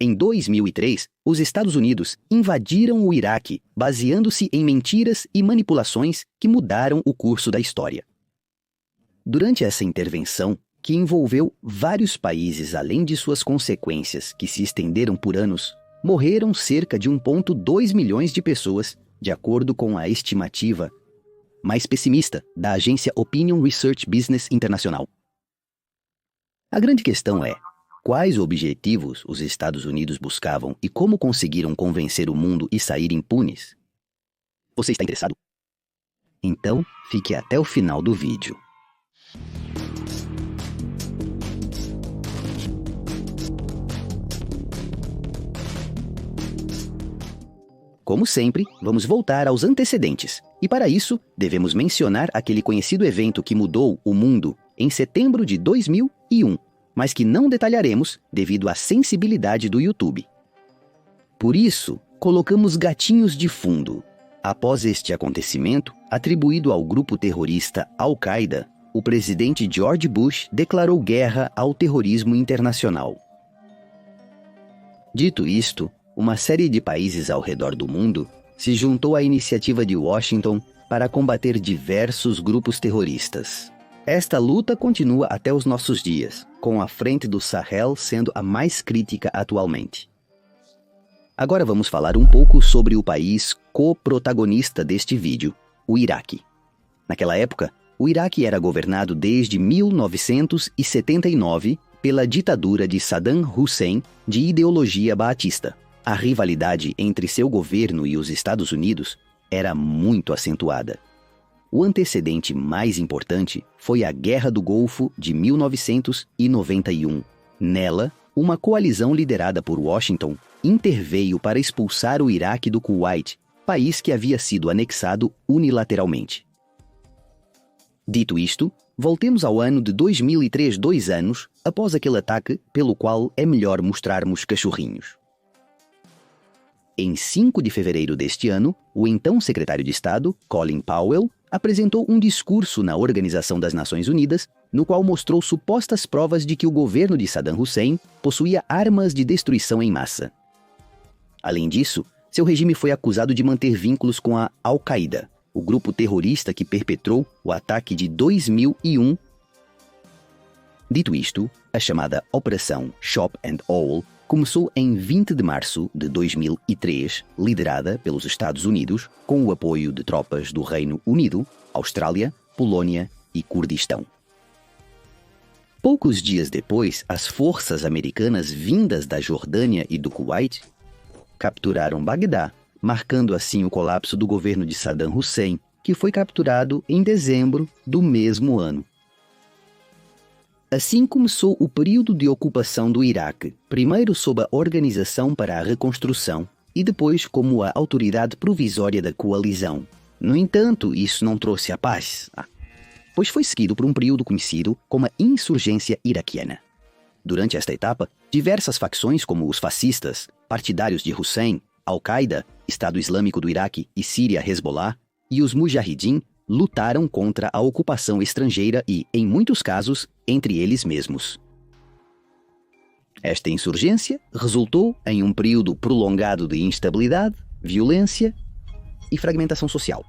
Em 2003, os Estados Unidos invadiram o Iraque, baseando-se em mentiras e manipulações que mudaram o curso da história. Durante essa intervenção, que envolveu vários países além de suas consequências que se estenderam por anos, morreram cerca de 1,2 milhões de pessoas, de acordo com a estimativa mais pessimista da agência Opinion Research Business Internacional. A grande questão é: quais objetivos os Estados Unidos buscavam e como conseguiram convencer o mundo e sair impunes? Você está interessado? Então, fique até o final do vídeo. Como sempre, vamos voltar aos antecedentes. E para isso, devemos mencionar aquele conhecido evento que mudou o mundo em setembro de 2001, mas que não detalharemos devido à sensibilidade do YouTube. Por isso, colocamos gatinhos de fundo. Após este acontecimento, atribuído ao grupo terrorista Al-Qaeda, o presidente George Bush declarou guerra ao terrorismo internacional. Dito isto, uma série de países ao redor do mundo se juntou à iniciativa de Washington para combater diversos grupos terroristas. Esta luta continua até os nossos dias, com a Frente do Sahel sendo a mais crítica atualmente. Agora vamos falar um pouco sobre o país co-protagonista deste vídeo, o Iraque. Naquela época, o Iraque era governado desde 1979 pela ditadura de Saddam Hussein, de ideologia baatista. A rivalidade entre seu governo e os Estados Unidos era muito acentuada. O antecedente mais importante foi a Guerra do Golfo de 1991. Nela, uma coalizão liderada por Washington interveio para expulsar o Iraque do Kuwait, país que havia sido anexado unilateralmente. Dito isto, voltemos ao ano de 2003, 2 anos após aquele ataque pelo qual é melhor mostrarmos cachorrinhos. Em 5 de fevereiro deste ano, o então secretário de Estado, Colin Powell, apresentou um discurso na Organização das Nações Unidas, no qual mostrou supostas provas de que o governo de Saddam Hussein possuía armas de destruição em massa. Além disso, seu regime foi acusado de manter vínculos com a Al-Qaeda, o grupo terrorista que perpetrou o ataque de 2001. Dito isto, a chamada Operação Shop and All começou em 20 de março de 2003, liderada pelos Estados Unidos, com o apoio de tropas do Reino Unido, Austrália, Polônia e Kurdistão. Poucos dias depois, as forças americanas vindas da Jordânia e do Kuwait capturaram Bagdá, marcando assim o colapso do governo de Saddam Hussein, que foi capturado em dezembro do mesmo ano. Assim começou o período de ocupação do Iraque, primeiro sob a Organização para a Reconstrução e depois como a autoridade provisória da coalizão. No entanto, isso não trouxe a paz, pois foi seguido por um período conhecido como a insurgência iraquiana. Durante esta etapa, diversas facções como os fascistas, partidários de Hussein, Al-Qaeda, Estado Islâmico do Iraque e Síria Hezbollah, e os Mujahideen lutaram contra a ocupação estrangeira e, em muitos casos, entre eles mesmos. Esta insurgência resultou em um período prolongado de instabilidade, violência e fragmentação social.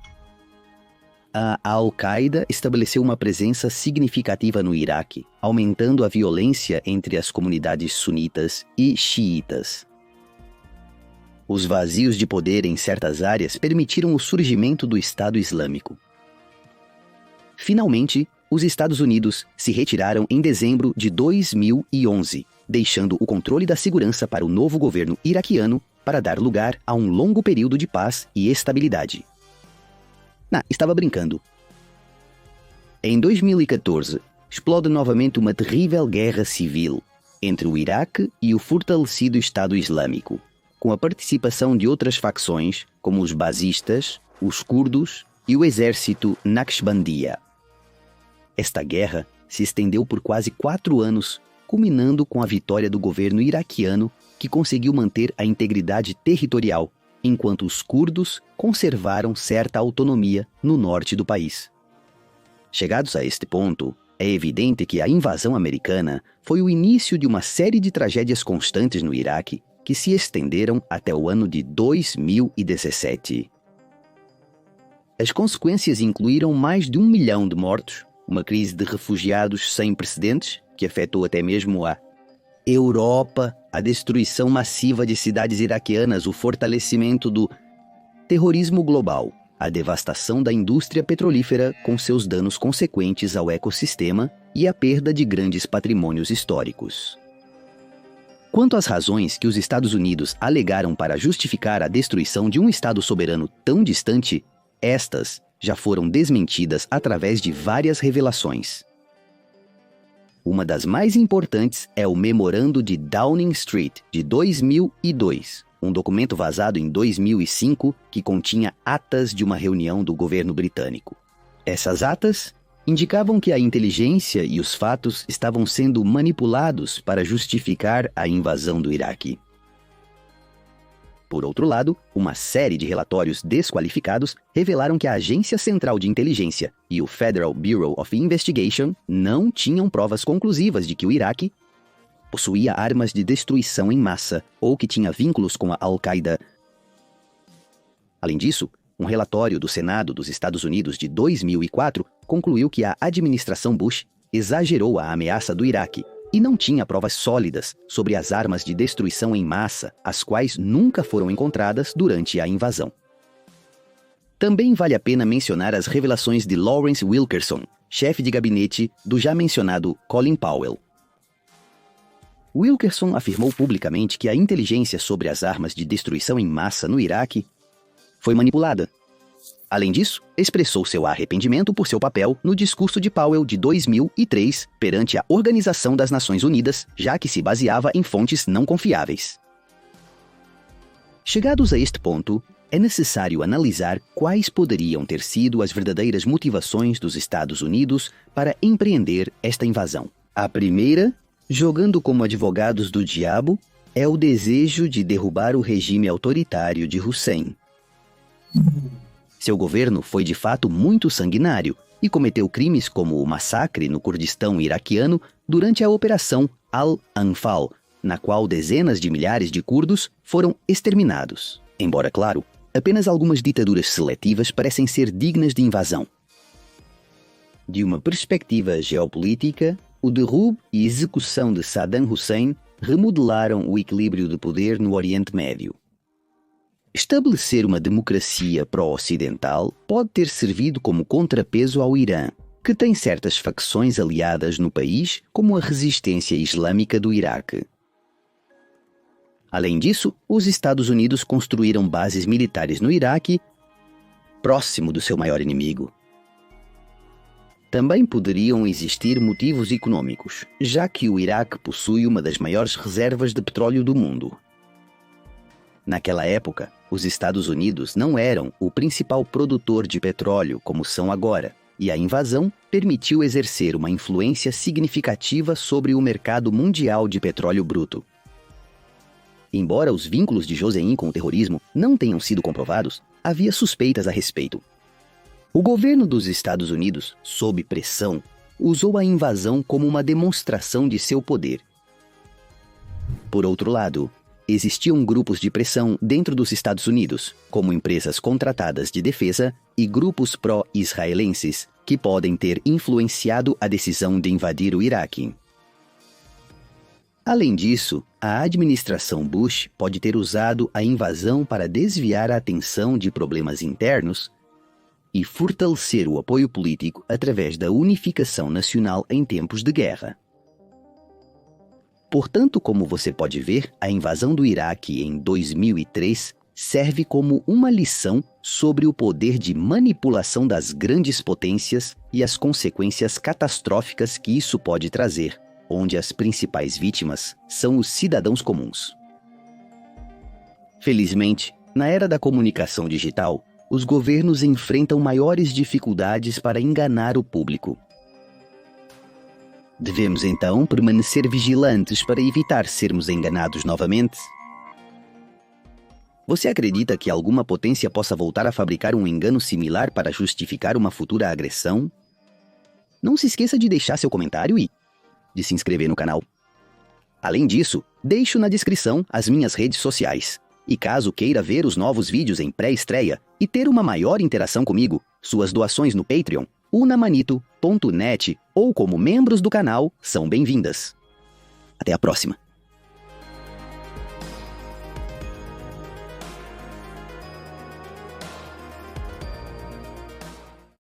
A Al-Qaeda estabeleceu uma presença significativa no Iraque, aumentando a violência entre as comunidades sunitas e xiitas. Os vazios de poder em certas áreas permitiram o surgimento do Estado Islâmico. Finalmente, os Estados Unidos se retiraram em dezembro de 2011, deixando o controle da segurança para o novo governo iraquiano para dar lugar a um longo período de paz e estabilidade. Estava brincando. Em 2014, explode novamente uma terrível guerra civil entre o Iraque e o fortalecido Estado Islâmico, com a participação de outras facções como os bazistas, os curdos e o exército Naqshbandiya. Esta guerra se estendeu por quase 4 anos, culminando com a vitória do governo iraquiano, que conseguiu manter a integridade territorial, enquanto os curdos conservaram certa autonomia no norte do país. Chegados a este ponto, é evidente que a invasão americana foi o início de uma série de tragédias constantes no Iraque, que se estenderam até o ano de 2017. As consequências incluíram mais de 1 milhão de mortos, uma crise de refugiados sem precedentes, que afetou até mesmo a Europa, a destruição massiva de cidades iraquianas, o fortalecimento do terrorismo global, a devastação da indústria petrolífera com seus danos consequentes ao ecossistema e a perda de grandes patrimônios históricos. Quanto às razões que os Estados Unidos alegaram para justificar a destruição de um Estado soberano tão distante, estas já foram desmentidas através de várias revelações. Uma das mais importantes é o Memorando de Downing Street, de 2002, um documento vazado em 2005 que continha atas de uma reunião do governo britânico. Essas atas indicavam que a inteligência e os fatos estavam sendo manipulados para justificar a invasão do Iraque. Por outro lado, uma série de relatórios desqualificados revelaram que a Agência Central de Inteligência e o Federal Bureau of Investigation não tinham provas conclusivas de que o Iraque possuía armas de destruição em massa ou que tinha vínculos com a Al-Qaeda. Além disso, um relatório do Senado dos Estados Unidos de 2004 concluiu que a administração Bush exagerou a ameaça do Iraque e não tinha provas sólidas sobre as armas de destruição em massa, as quais nunca foram encontradas durante a invasão. Também vale a pena mencionar as revelações de Lawrence Wilkerson, chefe de gabinete do já mencionado Colin Powell. Wilkerson afirmou publicamente que a inteligência sobre as armas de destruição em massa no Iraque foi manipulada. Além disso, expressou seu arrependimento por seu papel no discurso de Powell de 2003 perante a Organização das Nações Unidas, já que se baseava em fontes não confiáveis. Chegados a este ponto, é necessário analisar quais poderiam ter sido as verdadeiras motivações dos Estados Unidos para empreender esta invasão. A primeira, jogando como advogados do diabo, é o desejo de derrubar o regime autoritário de Hussein. Seu governo foi de fato muito sanguinário e cometeu crimes como o massacre no Kurdistão iraquiano durante a Operação Al-Anfal, na qual dezenas de milhares de curdos foram exterminados. Embora, claro, apenas algumas ditaduras seletivas parecem ser dignas de invasão. De uma perspectiva geopolítica, o derrube e execução de Saddam Hussein remodelaram o equilíbrio de poder no Oriente Médio. Estabelecer uma democracia pró-ocidental pode ter servido como contrapeso ao Irã, que tem certas facções aliadas no país, como a resistência islâmica do Iraque. Além disso, os Estados Unidos construíram bases militares no Iraque, próximo do seu maior inimigo. Também poderiam existir motivos econômicos, já que o Iraque possui uma das maiores reservas de petróleo do mundo. Naquela época, os Estados Unidos não eram o principal produtor de petróleo como são agora, e a invasão permitiu exercer uma influência significativa sobre o mercado mundial de petróleo bruto. Embora os vínculos de Josein com o terrorismo não tenham sido comprovados, havia suspeitas a respeito. O governo dos Estados Unidos, sob pressão, usou a invasão como uma demonstração de seu poder. Por outro lado, existiam grupos de pressão dentro dos Estados Unidos, como empresas contratadas de defesa e grupos pró-israelenses, que podem ter influenciado a decisão de invadir o Iraque. Além disso, a administração Bush pode ter usado a invasão para desviar a atenção de problemas internos e fortalecer o apoio político através da unificação nacional em tempos de guerra. Portanto, como você pode ver, a invasão do Iraque em 2003 serve como uma lição sobre o poder de manipulação das grandes potências e as consequências catastróficas que isso pode trazer, onde as principais vítimas são os cidadãos comuns. Felizmente, na era da comunicação digital, os governos enfrentam maiores dificuldades para enganar o público. Devemos então permanecer vigilantes para evitar sermos enganados novamente? Você acredita que alguma potência possa voltar a fabricar um engano similar para justificar uma futura agressão? Não se esqueça de deixar seu comentário e de se inscrever no canal. Além disso, Deixo na descrição as minhas redes sociais. E caso queira ver os novos vídeos em pré-estreia e ter uma maior interação comigo, suas doações no Patreon, unamanito.net ou como membros do canal são bem-vindas. Até a próxima!